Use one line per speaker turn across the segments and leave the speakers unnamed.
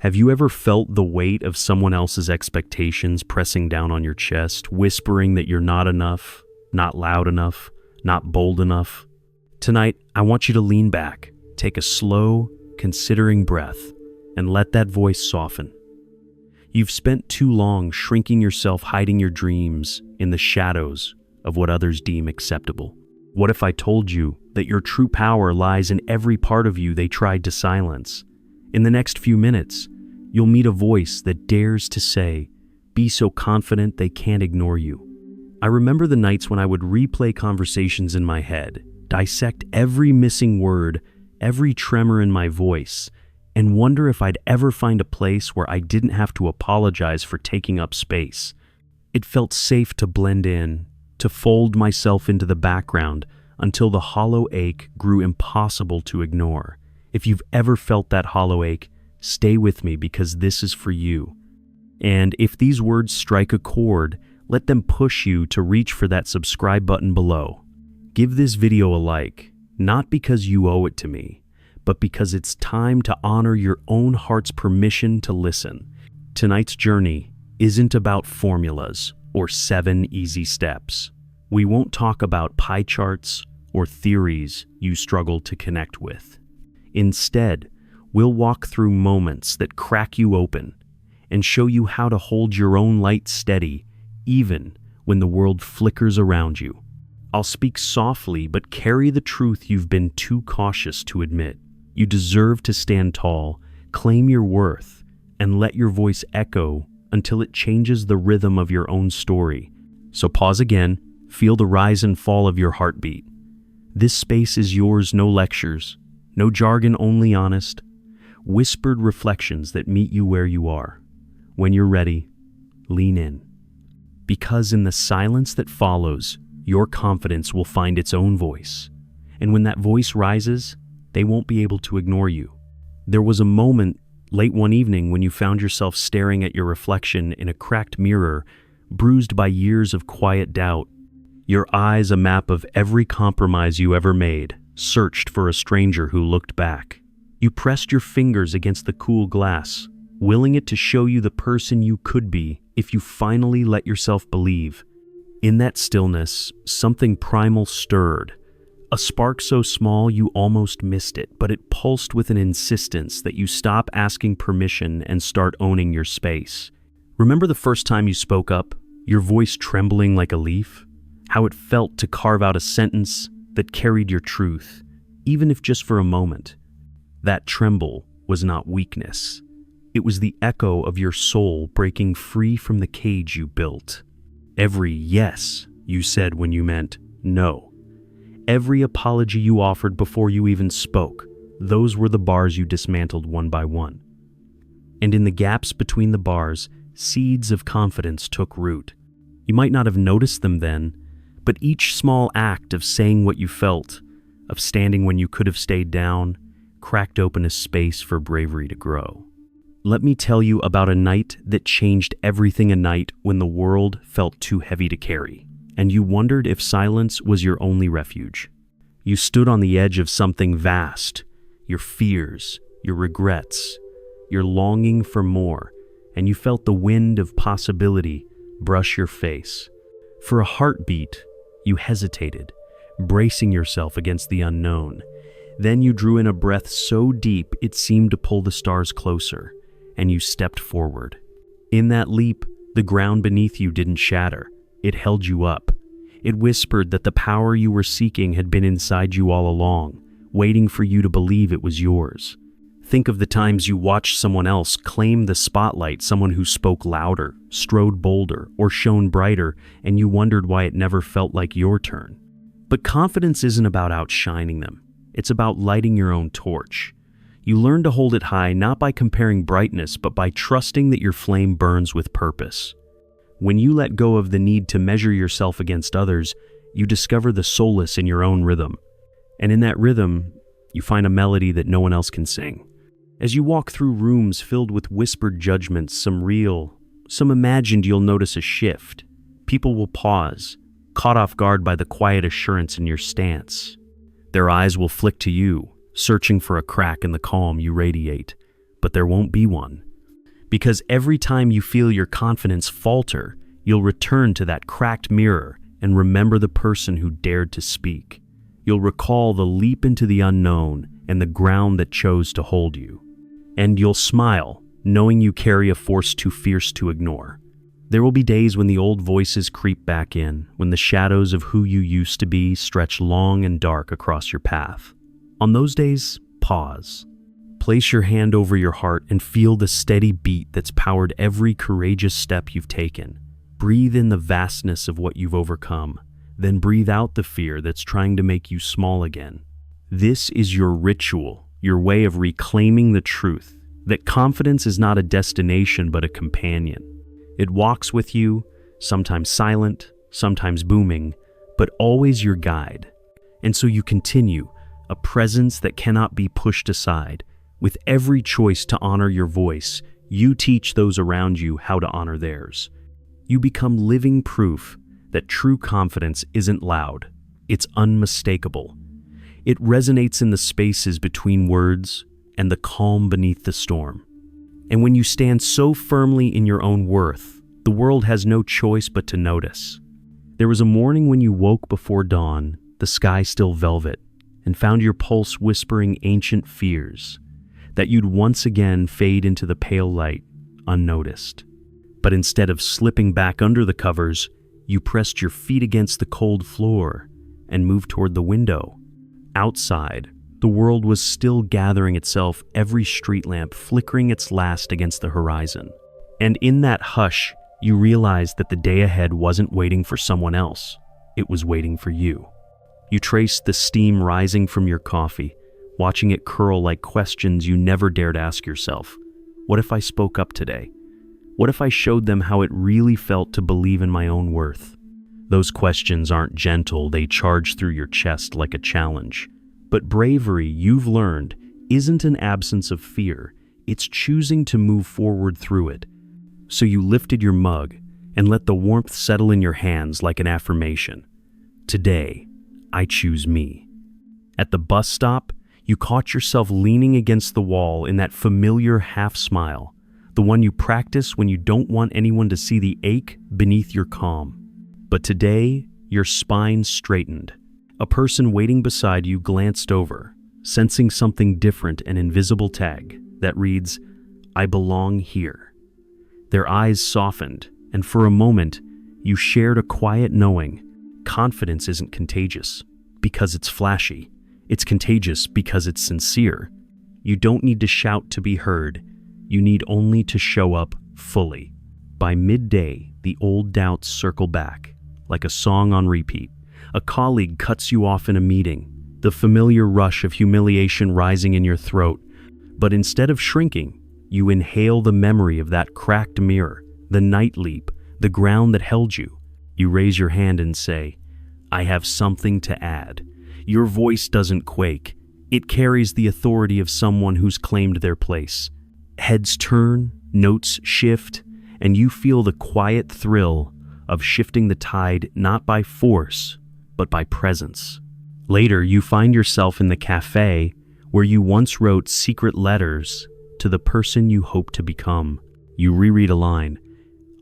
Have you ever felt the weight of someone else's expectations pressing down on your chest, whispering that you're not enough, not loud enough, not bold enough? Tonight, I want you to lean back, take a slow, considering breath, and let that voice soften. You've spent too long shrinking yourself, hiding your dreams in the shadows of what others deem acceptable. What if I told you that your true power lies in every part of you they tried to silence? In the next few minutes, you'll meet a voice that dares to say, "Be so confident they can't ignore you." I remember the nights when I would replay conversations in my head, dissect every missing word, every tremor in my voice, and wonder if I'd ever find a place where I didn't have to apologize for taking up space. It felt safe to blend in, to fold myself into the background until the hollow ache grew impossible to ignore. If you've ever felt that hollow ache, stay with me because this is for you. And if these words strike a chord, let them push you to reach for that subscribe button below. Give this video a like, not because you owe it to me, but because it's time to honor your own heart's permission to listen. Tonight's journey isn't about formulas or 7 easy steps. We won't talk about pie charts or theories you struggle to connect with. Instead, we'll walk through moments that crack you open and show you how to hold your own light steady even when the world flickers around you. I'll speak softly but carry the truth you've been too cautious to admit. You deserve to stand tall, claim your worth, and let your voice echo until it changes the rhythm of your own story. So pause again, feel the rise and fall of your heartbeat. This space is yours, no lectures, no jargon, only honest, whispered reflections that meet you where you are. When you're ready, lean in. Because in the silence that follows, your confidence will find its own voice. And when that voice rises, they won't be able to ignore you. There was a moment late one evening when you found yourself staring at your reflection in a cracked mirror, bruised by years of quiet doubt. Your eyes a map of every compromise you ever made, searched for a stranger who looked back. You pressed your fingers against the cool glass, willing it to show you the person you could be if you finally let yourself believe. In that stillness, something primal stirred. A spark so small you almost missed it, but it pulsed with an insistence that you stop asking permission and start owning your space. Remember the first time you spoke up, your voice trembling like a leaf? How it felt to carve out a sentence that carried your truth, even if just for a moment. That tremble was not weakness. It was the echo of your soul breaking free from the cage you built. Every yes you said when you meant no. Every apology you offered before you even spoke, those were the bars you dismantled one by one. And in the gaps between the bars, seeds of confidence took root. You might not have noticed them then, but each small act of saying what you felt, of standing when you could have stayed down, cracked open a space for bravery to grow. Let me tell you about a night that changed everything, a night when the world felt too heavy to carry, and you wondered if silence was your only refuge. You stood on the edge of something vast, your fears, your regrets, your longing for more, and you felt the wind of possibility brush your face. For a heartbeat, you hesitated, bracing yourself against the unknown. Then you drew in a breath so deep it seemed to pull the stars closer, and you stepped forward. In that leap, the ground beneath you didn't shatter. It held you up. It whispered that the power you were seeking had been inside you all along, waiting for you to believe it was yours. Think of the times you watched someone else claim the spotlight, someone who spoke louder, strode bolder, or shone brighter, and you wondered why it never felt like your turn. But confidence isn't about outshining them. It's about lighting your own torch. You learn to hold it high not by comparing brightness, but by trusting that your flame burns with purpose. When you let go of the need to measure yourself against others, you discover the solace in your own rhythm. And in that rhythm, you find a melody that no one else can sing. As you walk through rooms filled with whispered judgments, some real, some imagined, you'll notice a shift. People will pause, caught off guard by the quiet assurance in your stance. Their eyes will flick to you, searching for a crack in the calm you radiate, but there won't be one. Because every time you feel your confidence falter, you'll return to that cracked mirror and remember the person who dared to speak. You'll recall the leap into the unknown and the ground that chose to hold you. And you'll smile, knowing you carry a force too fierce to ignore. There will be days when the old voices creep back in, when the shadows of who you used to be stretch long and dark across your path. On those days, pause. Place your hand over your heart and feel the steady beat that's powered every courageous step you've taken. Breathe in the vastness of what you've overcome, then breathe out the fear that's trying to make you small again. This is your ritual, your way of reclaiming the truth that confidence is not a destination but a companion. It walks with you, sometimes silent, sometimes booming, but always your guide. And so you continue, a presence that cannot be pushed aside. With every choice to honor your voice, you teach those around you how to honor theirs. You become living proof that true confidence isn't loud, it's unmistakable. It resonates in the spaces between words and the calm beneath the storm. And when you stand so firmly in your own worth, the world has no choice but to notice. There was a morning when you woke before dawn, the sky still velvet, and found your pulse whispering ancient fears, that you'd once again fade into the pale light, unnoticed. But instead of slipping back under the covers, you pressed your feet against the cold floor and moved toward the window. Outside, the world was still gathering itself, every street lamp flickering its last against the horizon. And in that hush, you realized that the day ahead wasn't waiting for someone else. It was waiting for you. You traced the steam rising from your coffee, watching it curl like questions you never dared ask yourself. What if I spoke up today? What if I showed them how it really felt to believe in my own worth? Those questions aren't gentle, they charge through your chest like a challenge. But bravery, you've learned, isn't an absence of fear, it's choosing to move forward through it. So you lifted your mug and let the warmth settle in your hands like an affirmation. Today, I choose me. At the bus stop, you caught yourself leaning against the wall in that familiar half smile, the one you practice when you don't want anyone to see the ache beneath your calm. But today, your spine straightened. A person waiting beside you glanced over, sensing something different, an invisible tag that reads, "I belong here." Their eyes softened, and for a moment, you shared a quiet knowing. Confidence isn't contagious because it's flashy. It's contagious because it's sincere. You don't need to shout to be heard. You need only to show up fully. By midday, the old doubts circle back, like a song on repeat. A colleague cuts you off in a meeting, the familiar rush of humiliation rising in your throat. But instead of shrinking, you inhale the memory of that cracked mirror, the night leap, the ground that held you. You raise your hand and say, "I have something to add." Your voice doesn't quake. It carries the authority of someone who's claimed their place. Heads turn, notes shift, and you feel the quiet thrill of shifting the tide not by force, but by presence. Later, you find yourself in the cafe where you once wrote secret letters to the person you hope to become. You reread a line,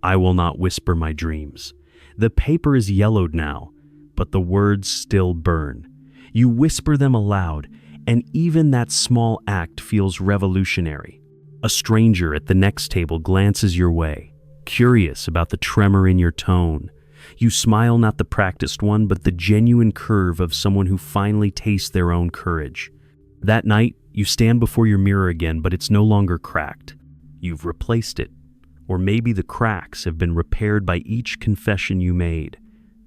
"I will not whisper my dreams." The paper is yellowed now, but the words still burn. You whisper them aloud, and even that small act feels revolutionary. A stranger at the next table glances your way, curious about the tremor in your tone. You smile, not the practiced one, but the genuine curve of someone who finally tastes their own courage. That night, you stand before your mirror again, but it's no longer cracked. You've replaced it. Or maybe the cracks have been repaired by each confession you made.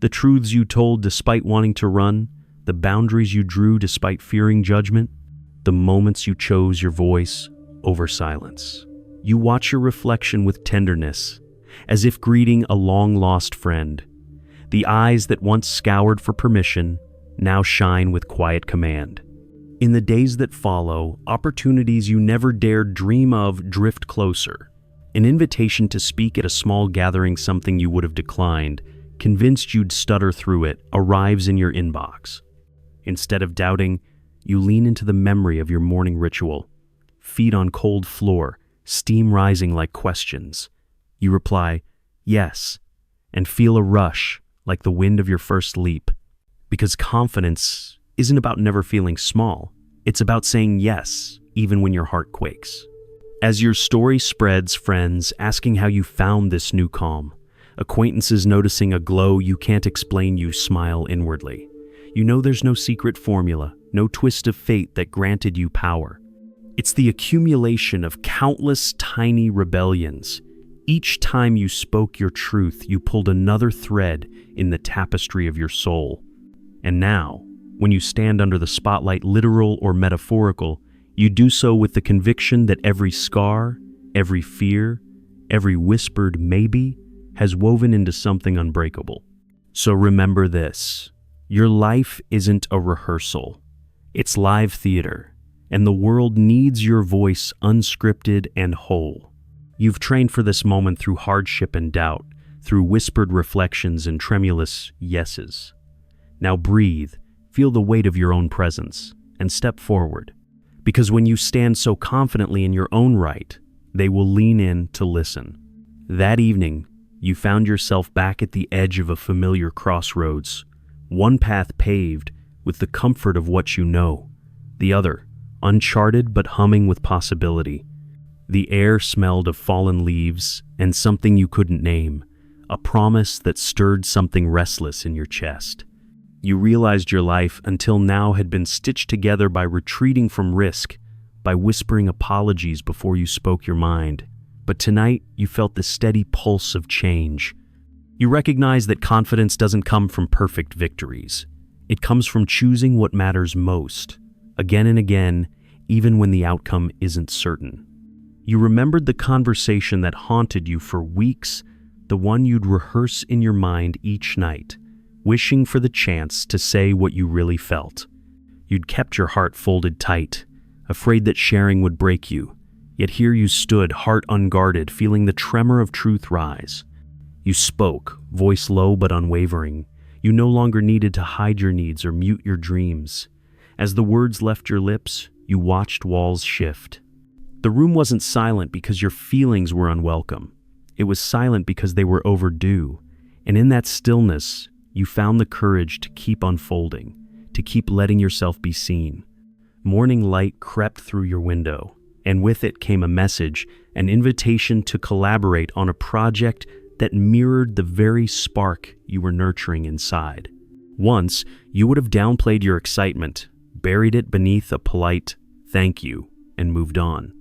The truths you told despite wanting to run, the boundaries you drew despite fearing judgment, the moments you chose your voice over silence. You watch your reflection with tenderness, as if greeting a long-lost friend. The eyes that once scoured for permission now shine with quiet command. In the days that follow, opportunities you never dared dream of drift closer. An invitation to speak at a small gathering, something you would have declined, convinced you'd stutter through it, arrives in your inbox. Instead of doubting, you lean into the memory of your morning ritual. Feet on cold floor, steam rising like questions. You reply, yes, and feel a rush like the wind of your first leap. Because confidence isn't about never feeling small. It's about saying yes, even when your heart quakes. As your story spreads, friends asking how you found this new calm, acquaintances noticing a glow you can't explain, you smile inwardly. You know there's no secret formula, no twist of fate that granted you power. It's the accumulation of countless tiny rebellions. Each time you spoke your truth, you pulled another thread in the tapestry of your soul. And now, when you stand under the spotlight, literal or metaphorical, you do so with the conviction that every scar, every fear, every whispered maybe has woven into something unbreakable. So remember this, your life isn't a rehearsal. It's live theater, and the world needs your voice unscripted and whole. You've trained for this moment through hardship and doubt, through whispered reflections and tremulous yeses. Now breathe, feel the weight of your own presence, and step forward. Because when you stand so confidently in your own right, they will lean in to listen. That evening, you found yourself back at the edge of a familiar crossroads, one path paved with the comfort of what you know, the other uncharted but humming with possibility. The air smelled of fallen leaves and something you couldn't name, a promise that stirred something restless in your chest. You realized your life until now had been stitched together by retreating from risk, by whispering apologies before you spoke your mind. But tonight, you felt the steady pulse of change. You recognized that confidence doesn't come from perfect victories. It comes from choosing what matters most, again and again, even when the outcome isn't certain. You remembered the conversation that haunted you for weeks, the one you'd rehearse in your mind each night, wishing for the chance to say what you really felt. You'd kept your heart folded tight, afraid that sharing would break you, yet here you stood, heart unguarded, feeling the tremor of truth rise. You spoke, voice low but unwavering. You no longer needed to hide your needs or mute your dreams. As the words left your lips, you watched walls shift. The room wasn't silent because your feelings were unwelcome. It was silent because they were overdue. And in that stillness, you found the courage to keep unfolding, to keep letting yourself be seen. Morning light crept through your window, and with it came a message, an invitation to collaborate on a project that mirrored the very spark you were nurturing inside. Once, you would have downplayed your excitement, buried it beneath a polite thank you, and moved on.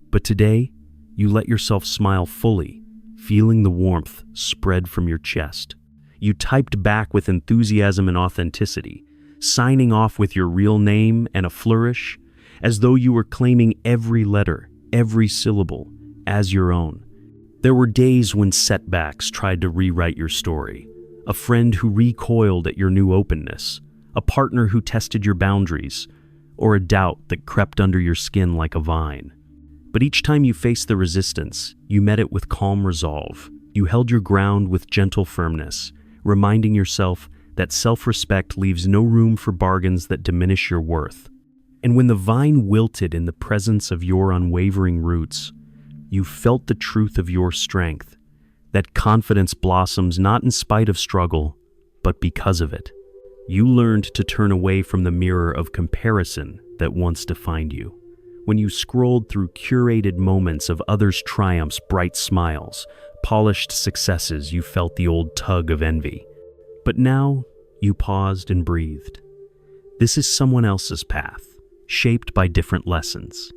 But today, you let yourself smile fully, feeling the warmth spread from your chest. You typed back with enthusiasm and authenticity, signing off with your real name and a flourish, as though you were claiming every letter, every syllable, as your own. There were days when setbacks tried to rewrite your story, a friend who recoiled at your new openness, a partner who tested your boundaries, or a doubt that crept under your skin like a vine. But each time you faced the resistance, you met it with calm resolve. You held your ground with gentle firmness, reminding yourself that self-respect leaves no room for bargains that diminish your worth. And when the vine wilted in the presence of your unwavering roots, you felt the truth of your strength, that confidence blossoms not in spite of struggle, but because of it. You learned to turn away from the mirror of comparison that once defined you. When you scrolled through curated moments of others' triumphs, bright smiles, polished successes, you felt the old tug of envy. But now, you paused and breathed. This is someone else's path, shaped by different lessons.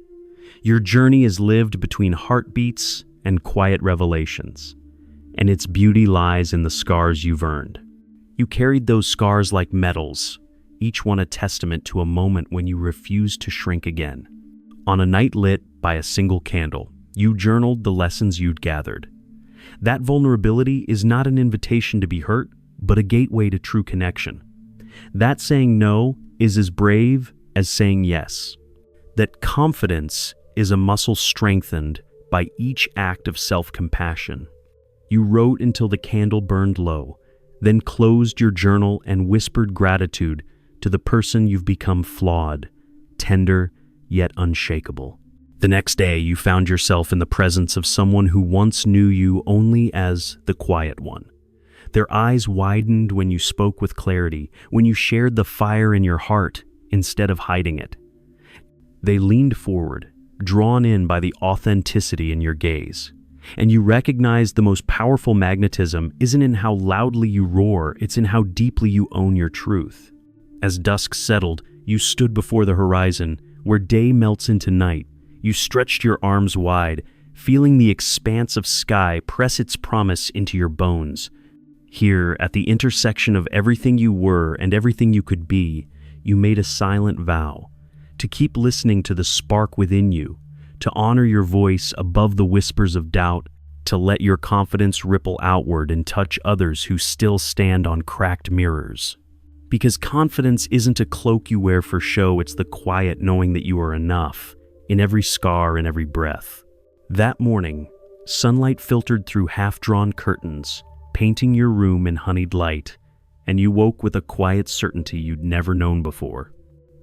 Your journey is lived between heartbeats and quiet revelations, and its beauty lies in the scars you've earned. You carried those scars like medals, each one a testament to a moment when you refused to shrink again. On a night lit by a single candle, you journaled the lessons you'd gathered. That vulnerability is not an invitation to be hurt, but a gateway to true connection. That saying no is as brave as saying yes. That confidence is a muscle strengthened by each act of self-compassion. You wrote until the candle burned low, then closed your journal and whispered gratitude to the person you've become, flawed, tender, yet unshakable. The next day, you found yourself in the presence of someone who once knew you only as the quiet one. Their eyes widened when you spoke with clarity, when you shared the fire in your heart instead of hiding it. They leaned forward, drawn in by the authenticity in your gaze. And you recognized the most powerful magnetism isn't in how loudly you roar, it's in how deeply you own your truth. As dusk settled, you stood before the horizon, where day melts into night. You stretched your arms wide, feeling the expanse of sky press its promise into your bones. Here, at the intersection of everything you were and everything you could be, you made a silent vow to keep listening to the spark within you, to honor your voice above the whispers of doubt, to let your confidence ripple outward and touch others who still stand on cracked mirrors. Because confidence isn't a cloak you wear for show, it's the quiet knowing that you are enough, in every scar and every breath. That morning, sunlight filtered through half-drawn curtains, painting your room in honeyed light, and you woke with a quiet certainty you'd never known before.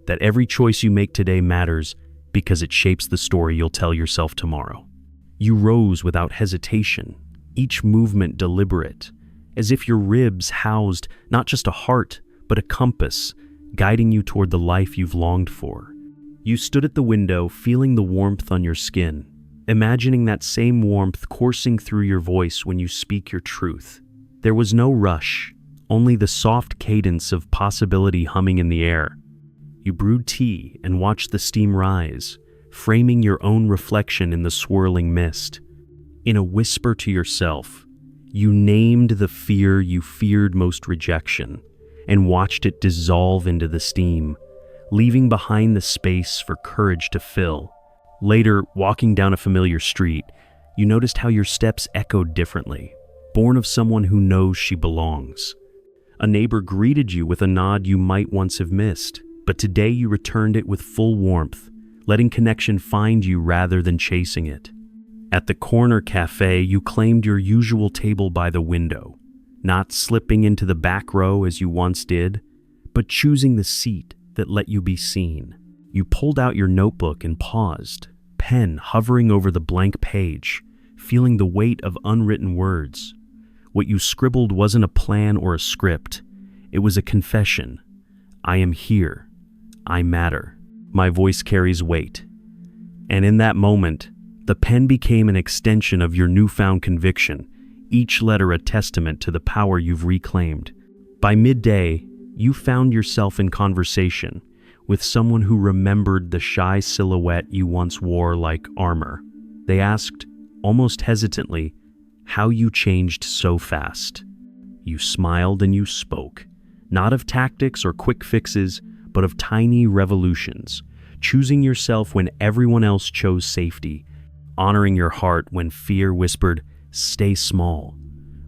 That every choice you make today matters because it shapes the story you'll tell yourself tomorrow. You rose without hesitation, each movement deliberate, as if your ribs housed not just a heart, but a compass, guiding you toward the life you've longed for. You stood at the window, feeling the warmth on your skin, imagining that same warmth coursing through your voice when you speak your truth. There was no rush, only the soft cadence of possibility humming in the air. You brewed tea and watched the steam rise, framing your own reflection in the swirling mist. In a whisper to yourself, you named the fear you feared most: rejection, and watched it dissolve into the steam, leaving behind the space for courage to fill. Later, walking down a familiar street, you noticed how your steps echoed differently, born of someone who knows she belongs. A neighbor greeted you with a nod you might once have missed, but today you returned it with full warmth, letting connection find you rather than chasing it. At the corner cafe, you claimed your usual table by the window, not slipping into the back row as you once did, but choosing the seat that let you be seen. You pulled out your notebook and paused, pen hovering over the blank page, feeling the weight of unwritten words. What you scribbled wasn't a plan or a script. It was a confession. I am here. I matter. My voice carries weight. And in that moment, the pen became an extension of your newfound conviction, each letter a testament to the power you've reclaimed. By midday, you found yourself in conversation with someone who remembered the shy silhouette you once wore like armor. They asked, almost hesitantly, how you changed so fast. You smiled and you spoke, not of tactics or quick fixes, but of tiny revolutions, choosing yourself when everyone else chose safety, honoring your heart when fear whispered, stay small,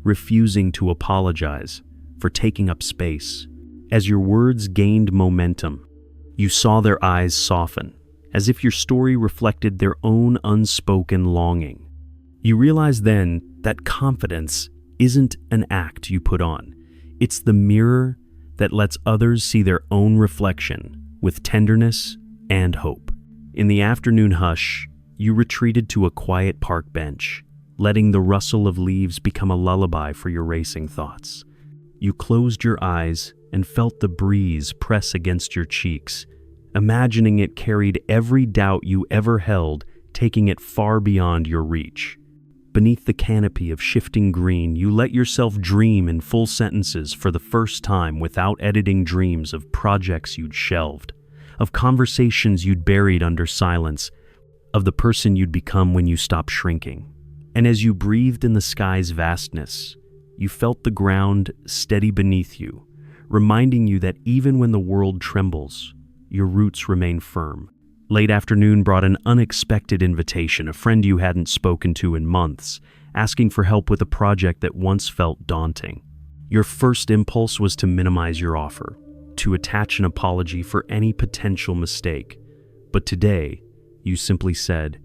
refusing to apologize for taking up space. As your words gained momentum, you saw their eyes soften, as if your story reflected their own unspoken longing. You realized then that confidence isn't an act you put on. It's the mirror that lets others see their own reflection with tenderness and hope. In the afternoon hush, you retreated to a quiet park bench, letting the rustle of leaves become a lullaby for your racing thoughts. You closed your eyes and felt the breeze press against your cheeks, imagining it carried every doubt you ever held, taking it far beyond your reach. Beneath the canopy of shifting green, you let yourself dream in full sentences for the first time without editing dreams of projects you'd shelved, of conversations you'd buried under silence, of the person you'd become when you stopped shrinking. And as you breathed in the sky's vastness, you felt the ground steady beneath you, reminding you that even when the world trembles, your roots remain firm. Late afternoon brought an unexpected invitation, a friend you hadn't spoken to in months, asking for help with a project that once felt daunting. Your first impulse was to minimize your offer, to attach an apology for any potential mistake. But today, you simply said,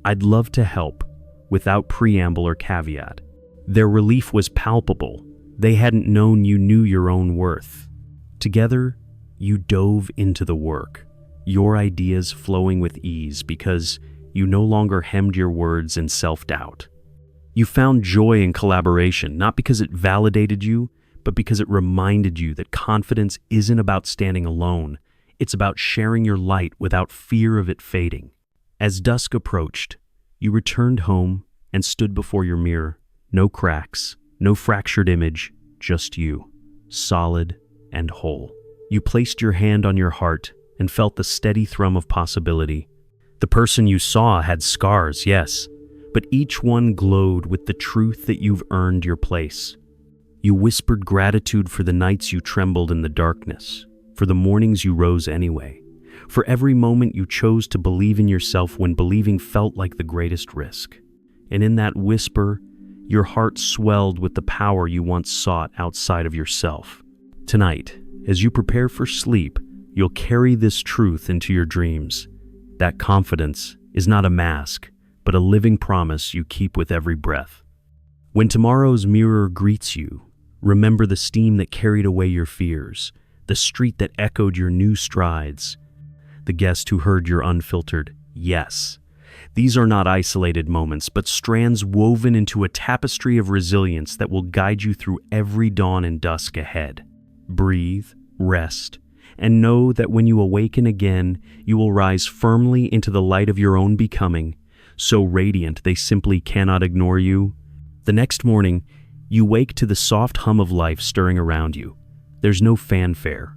I'd love to help, without preamble or caveat. Their relief was palpable. They hadn't known you knew your own worth. Together, you dove into the work, your ideas flowing with ease because you no longer hemmed your words in self-doubt. You found joy in collaboration, not because it validated you, but because it reminded you that confidence isn't about standing alone. It's about sharing your light without fear of it fading. As dusk approached, you returned home and stood before your mirror. No cracks, no fractured image, just you, solid and whole. You placed your hand on your heart and felt the steady thrum of possibility. The person you saw had scars, yes, but each one glowed with the truth that you've earned your place. You whispered gratitude for the nights you trembled in the darkness, for the mornings you rose anyway, for every moment you chose to believe in yourself when believing felt like the greatest risk. And in that whisper, your heart swelled with the power you once sought outside of yourself. Tonight, as you prepare for sleep, you'll carry this truth into your dreams. That confidence is not a mask, but a living promise you keep with every breath. When tomorrow's mirror greets you, remember the steam that carried away your fears, the street that echoed your new strides, the guest who heard your unfiltered yes. These are not isolated moments, but strands woven into a tapestry of resilience that will guide you through every dawn and dusk ahead. Breathe, rest, and know that when you awaken again, you will rise firmly into the light of your own becoming, so radiant they simply cannot ignore you. The next morning, you wake to the soft hum of life stirring around you. There's no fanfare,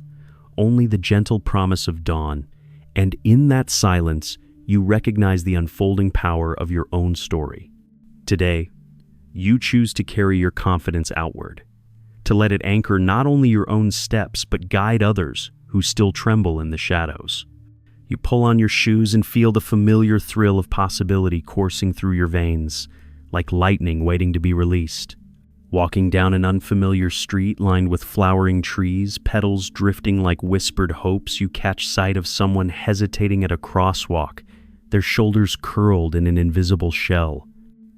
only the gentle promise of dawn, and in that silence, you recognize the unfolding power of your own story. Today, you choose to carry your confidence outward, to let it anchor not only your own steps, but guide others who still tremble in the shadows. You pull on your shoes and feel the familiar thrill of possibility coursing through your veins, like lightning waiting to be released. Walking down an unfamiliar street lined with flowering trees, petals drifting like whispered hopes, you catch sight of someone hesitating at a crosswalk, their shoulders curled in an invisible shell.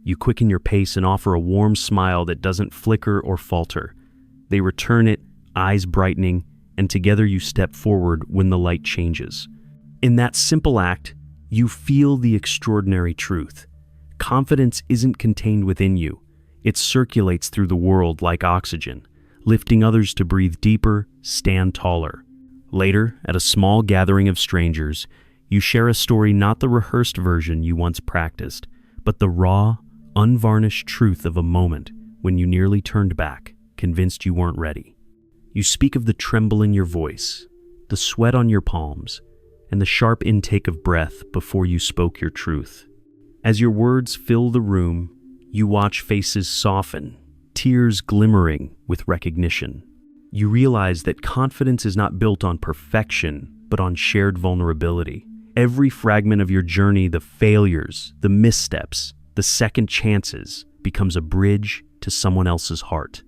You quicken your pace and offer a warm smile that doesn't flicker or falter. They return it, eyes brightening, and together you step forward when the light changes. In that simple act, you feel the extraordinary truth. Confidence isn't contained within you. It circulates through the world like oxygen, lifting others to breathe deeper, stand taller. Later, at a small gathering of strangers, you share a story, not the rehearsed version you once practiced, but the raw, unvarnished truth of a moment when you nearly turned back, convinced you weren't ready. You speak of the tremble in your voice, the sweat on your palms, and the sharp intake of breath before you spoke your truth. As your words fill the room, you watch faces soften, tears glimmering with recognition. You realize that confidence is not built on perfection, but on shared vulnerability. Every fragment of your journey, the failures, the missteps, the second chances, becomes a bridge to someone else's heart.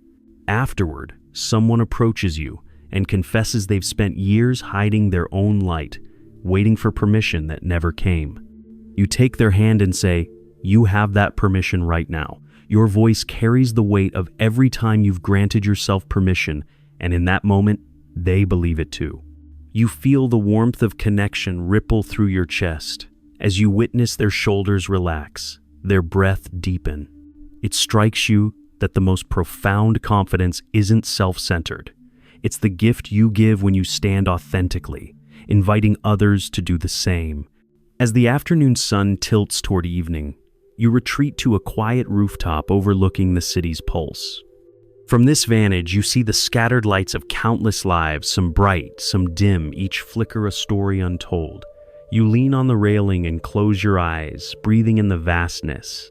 Afterward, someone approaches you and confesses they've spent years hiding their own light, waiting for permission that never came. You take their hand and say, "You have that permission right now." Your voice carries the weight of every time you've granted yourself permission, and in that moment, they believe it too. You feel the warmth of connection ripple through your chest as you witness their shoulders relax, their breath deepen. It strikes you that the most profound confidence isn't self-centered. It's the gift you give when you stand authentically, inviting others to do the same. As the afternoon sun tilts toward evening, you retreat to a quiet rooftop overlooking the city's pulse. From this vantage, you see the scattered lights of countless lives, some bright, some dim, each flicker a story untold. You lean on the railing and close your eyes, breathing in the vastness.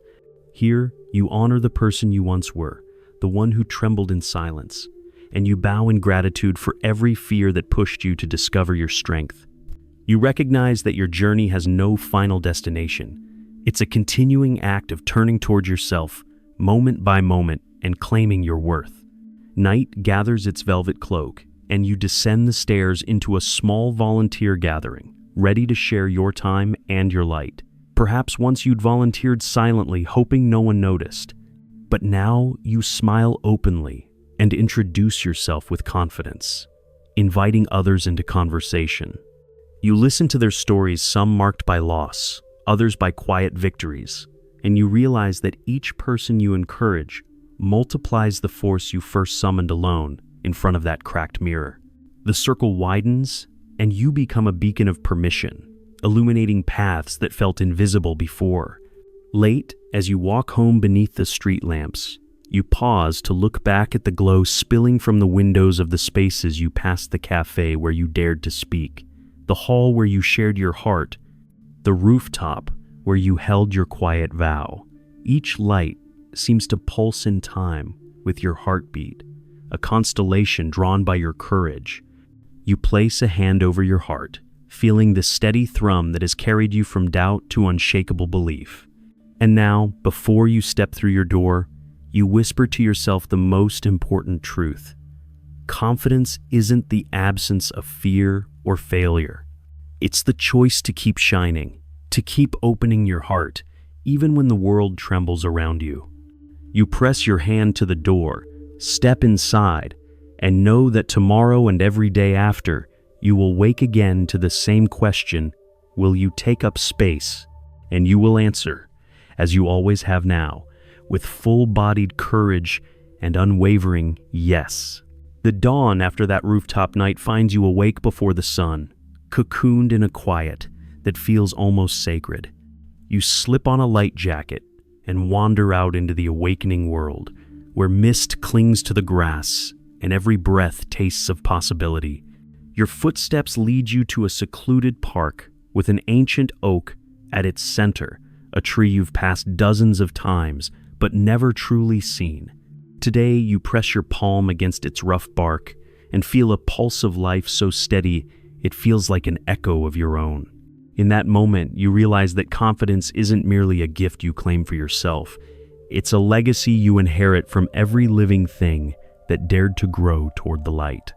Here, you honor the person you once were, the one who trembled in silence, and you bow in gratitude for every fear that pushed you to discover your strength. You recognize that your journey has no final destination. It's a continuing act of turning toward yourself, moment by moment, and claiming your worth. Night gathers its velvet cloak, and you descend the stairs into a small volunteer gathering, ready to share your time and your light. Perhaps once you'd volunteered silently, hoping no one noticed. But now you smile openly and introduce yourself with confidence, inviting others into conversation. You listen to their stories, some marked by loss, others by quiet victories, and you realize that each person you encourage multiplies the force you first summoned alone in front of that cracked mirror. The circle widens, and you become a beacon of permission, illuminating paths that felt invisible before. Late, as you walk home beneath the street lamps, you pause to look back at the glow spilling from the windows of the spaces you passed, the cafe where you dared to speak, the hall where you shared your heart, the rooftop where you held your quiet vow. Each light seems to pulse in time with your heartbeat, a constellation drawn by your courage. You place a hand over your heart, feeling the steady thrum that has carried you from doubt to unshakable belief. And now, before you step through your door, you whisper to yourself the most important truth. Confidence isn't the absence of fear or failure. It's the choice to keep shining, to keep opening your heart, even when the world trembles around you. You press your hand to the door, step inside, and know that tomorrow and every day after, you will wake again to the same question: will you take up space? And you will answer, as you always have now, with full-bodied courage and unwavering yes. The dawn after that rooftop night finds you awake before the sun, cocooned in a quiet that feels almost sacred. You slip on a light jacket and wander out into the awakening world, where mist clings to the grass and every breath tastes of possibility. Your footsteps lead you to a secluded park with an ancient oak at its center, a tree you've passed dozens of times but never truly seen. Today, you press your palm against its rough bark and feel a pulse of life so steady it feels like an echo of your own. In that moment, you realize that confidence isn't merely a gift you claim for yourself. It's a legacy you inherit from every living thing that dared to grow toward the light.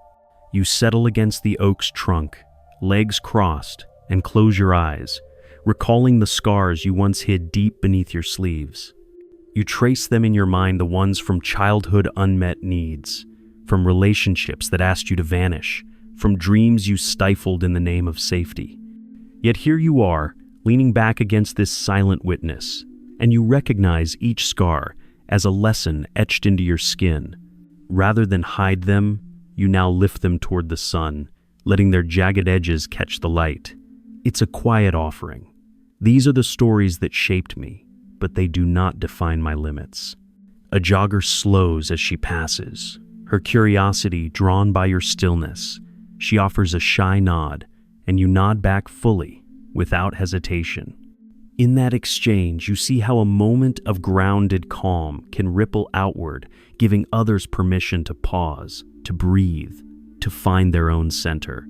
You settle against the oak's trunk, legs crossed, and close your eyes, recalling the scars you once hid deep beneath your sleeves. You trace them in your mind, the ones from childhood unmet needs, from relationships that asked you to vanish, from dreams you stifled in the name of safety. Yet here you are, leaning back against this silent witness, and you recognize each scar as a lesson etched into your skin. Rather than hide them, you now lift them toward the sun, letting their jagged edges catch the light. It's a quiet offering. These are the stories that shaped me, but they do not define my limits. A jogger slows as she passes, her curiosity drawn by your stillness. She offers a shy nod, and you nod back fully, without hesitation. In that exchange, you see how a moment of grounded calm can ripple outward, giving others permission to pause, to breathe, to find their own center.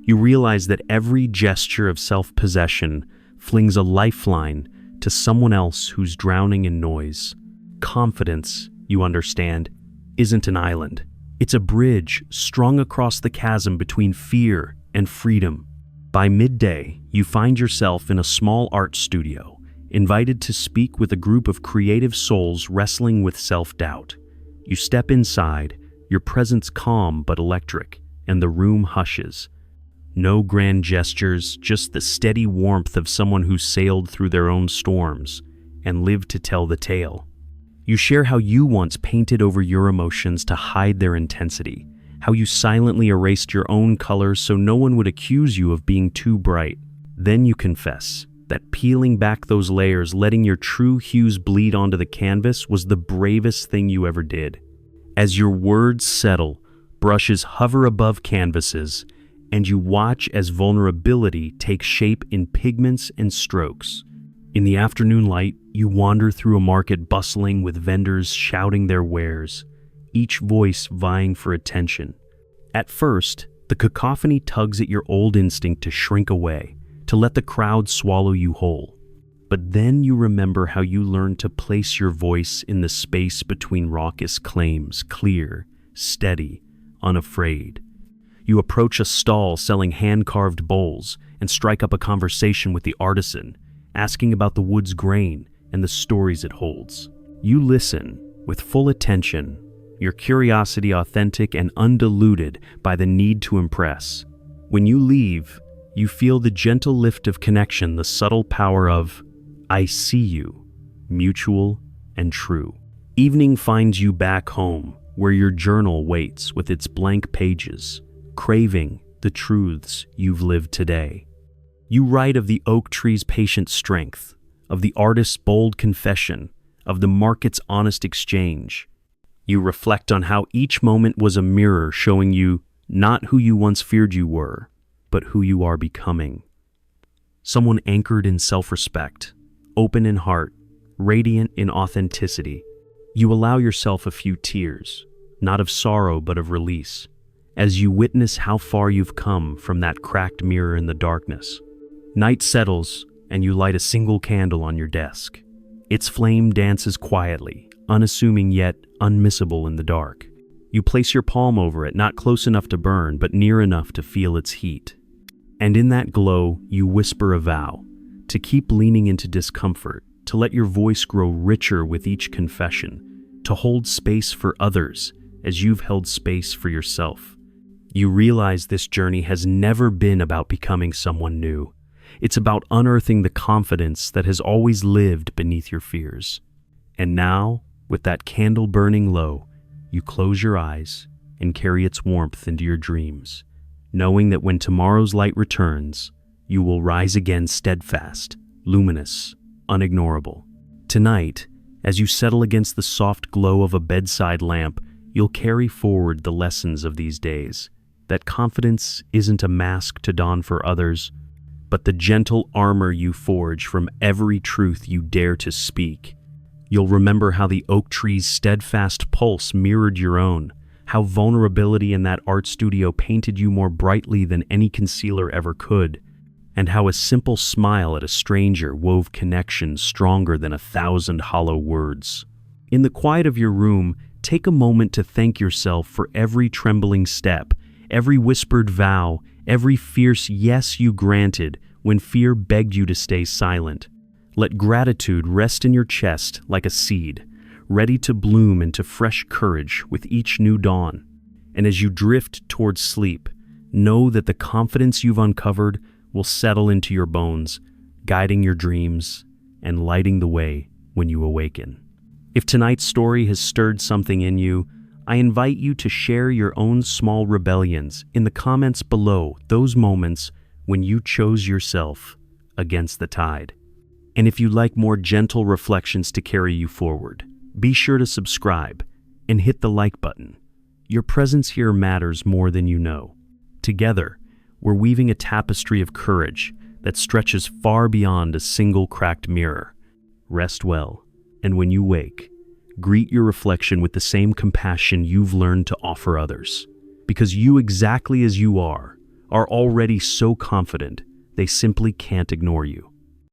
You realize that every gesture of self-possession flings a lifeline to someone else who's drowning in noise. Confidence, you understand, isn't an island. It's a bridge strung across the chasm between fear and freedom. By midday, you find yourself in a small art studio, invited to speak with a group of creative souls wrestling with self-doubt. You step inside, your presence calm but electric, and the room hushes. No grand gestures, just the steady warmth of someone who sailed through their own storms and lived to tell the tale. You share how you once painted over your emotions to hide their intensity, how you silently erased your own colors so no one would accuse you of being too bright. Then you confess that peeling back those layers, letting your true hues bleed onto the canvas, was the bravest thing you ever did. As your words settle, brushes hover above canvases, and you watch as vulnerability takes shape in pigments and strokes. In the afternoon light, you wander through a market bustling with vendors shouting their wares, each voice vying for attention. At first, the cacophony tugs at your old instinct to shrink away, to let the crowd swallow you whole. But then you remember how you learned to place your voice in the space between raucous claims, clear, steady, unafraid. You approach a stall selling hand-carved bowls and strike up a conversation with the artisan, asking about the wood's grain and the stories it holds. You listen with full attention, your curiosity authentic and undiluted by the need to impress. When you leave, you feel the gentle lift of connection, the subtle power of, I see you, mutual and true. Evening finds you back home, where your journal waits with its blank pages, craving the truths you've lived today. You write of the oak tree's patient strength, of the artist's bold confession, of the market's honest exchange. You reflect on how each moment was a mirror showing you not who you once feared you were, but who you are becoming. Someone anchored in self-respect, open in heart, radiant in authenticity. You allow yourself a few tears, not of sorrow but of release, as you witness how far you've come from that cracked mirror in the darkness. Night settles, and you light a single candle on your desk. Its flame dances quietly, unassuming yet unmissable in the dark. You place your palm over it, not close enough to burn, but near enough to feel its heat. And in that glow, you whisper a vow, to keep leaning into discomfort, to let your voice grow richer with each confession, to hold space for others as you've held space for yourself. You realize this journey has never been about becoming someone new. It's about unearthing the confidence that has always lived beneath your fears. And now, with that candle burning low, you close your eyes and carry its warmth into your dreams, knowing that when tomorrow's light returns, you will rise again steadfast, luminous, unignorable. Tonight, as you settle against the soft glow of a bedside lamp, you'll carry forward the lessons of these days, that confidence isn't a mask to don for others, but the gentle armor you forge from every truth you dare to speak. You'll remember how the oak tree's steadfast pulse mirrored your own, how vulnerability in that art studio painted you more brightly than any concealer ever could, and how a simple smile at a stranger wove connections stronger than 1,000 hollow words. In the quiet of your room, take a moment to thank yourself for every trembling step, every whispered vow, every fierce yes you granted when fear begged you to stay silent. Let gratitude rest in your chest like a seed, ready to bloom into fresh courage with each new dawn. And as you drift towards sleep, know that the confidence you've uncovered will settle into your bones, guiding your dreams and lighting the way when you awaken. If tonight's story has stirred something in you, I invite you to share your own small rebellions in the comments below, those moments when you chose yourself against the tide. And if you'd like more gentle reflections to carry you forward, be sure to subscribe and hit the like button. Your presence here matters more than you know. Together, we're weaving a tapestry of courage that stretches far beyond a single cracked mirror. Rest well, and when you wake, greet your reflection with the same compassion you've learned to offer others. Because you, exactly as you are already so confident they simply can't ignore you.